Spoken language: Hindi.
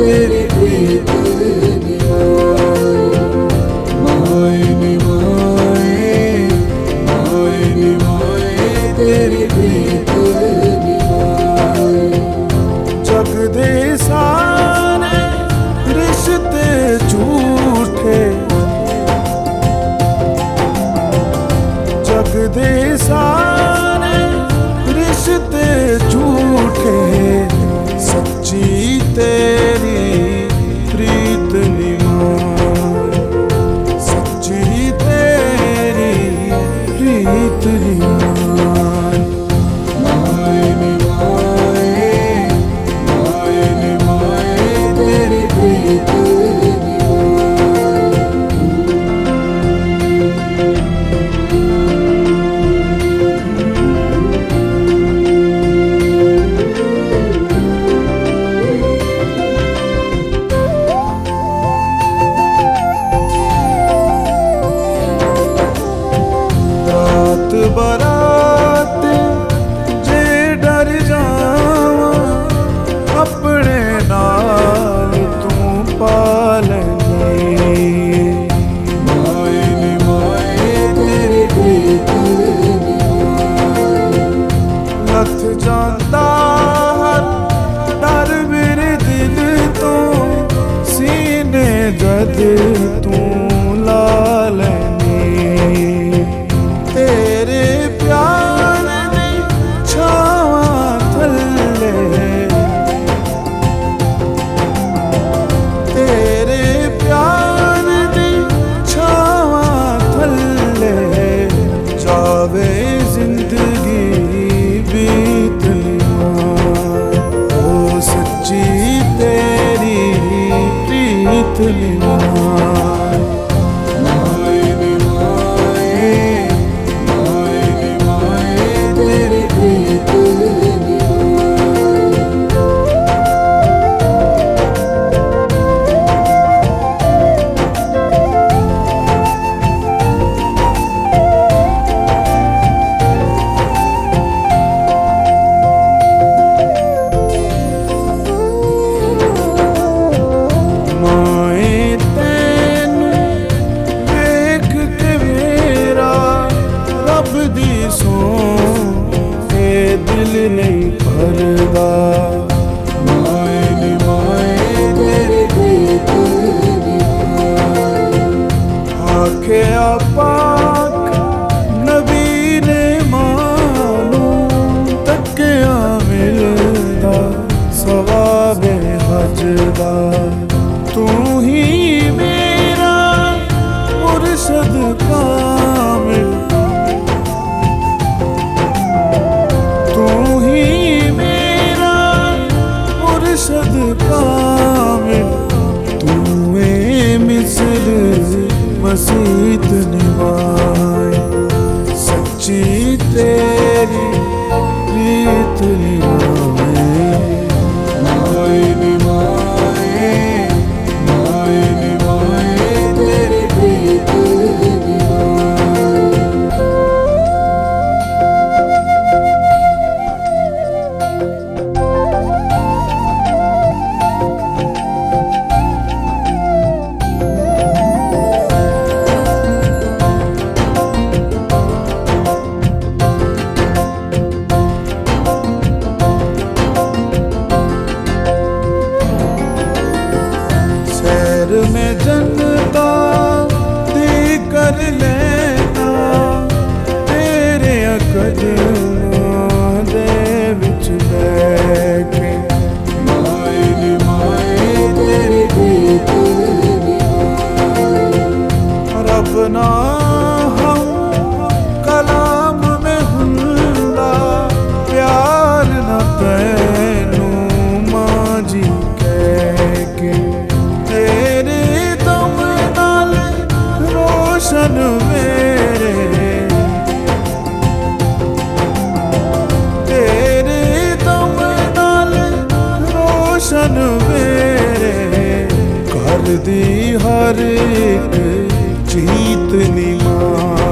तेरी प्रीत निभाए। माए नी माए, माए नी माए तेरी प्रीत निभाए। जग दे सारे रिश्ते झूठे, जग दे सारे रिश्ते झूठे, सच्ची तेरी प्रीत निभाए। सच्ची तेरी प्रीत निभाए। माए नी माए, माए नी माए तेरी प्रीत बरात जे डर जावा, अपने नाल तू पालने। माए नी माए तेरी प्रीत निभाए। लथ जांदा हर डर मेरे दिल तो, सीने जद तू ला लेने। तेरे प्यार ने छावा थल्ले, तेरे प्यार ने छावा थल्ले, जावे जिंदगी बीत निभाए। ओ सच्ची तेरी प्रीत निभाए। दिल नहीं भरदा। माए नी माए तेरी प्रीत निभाए। आखिया पाक नबी ने मानू, तकिया मिलदा सवाबे हजदा। तू ही मेरा मुर्शद कामिल, मुर्शद कामिल। तूए मिसल मसीत निभाए। सच्ची तेरी प्रीत निभाए। माए नी माए, माए नी माए तेरी प्रीत निभाए। में जनता दी कर लेना, तेरे कदमां दे विच बैठे। माए नी माए तेरी प्रीत निभाए। रब ना हम कलाम में हुंदा, प्यार ना तैनू मां जी कह के। रोशन मेरे, तेरे दम नाल रोशन मेरे, कर दी हर एक जीत नी मां।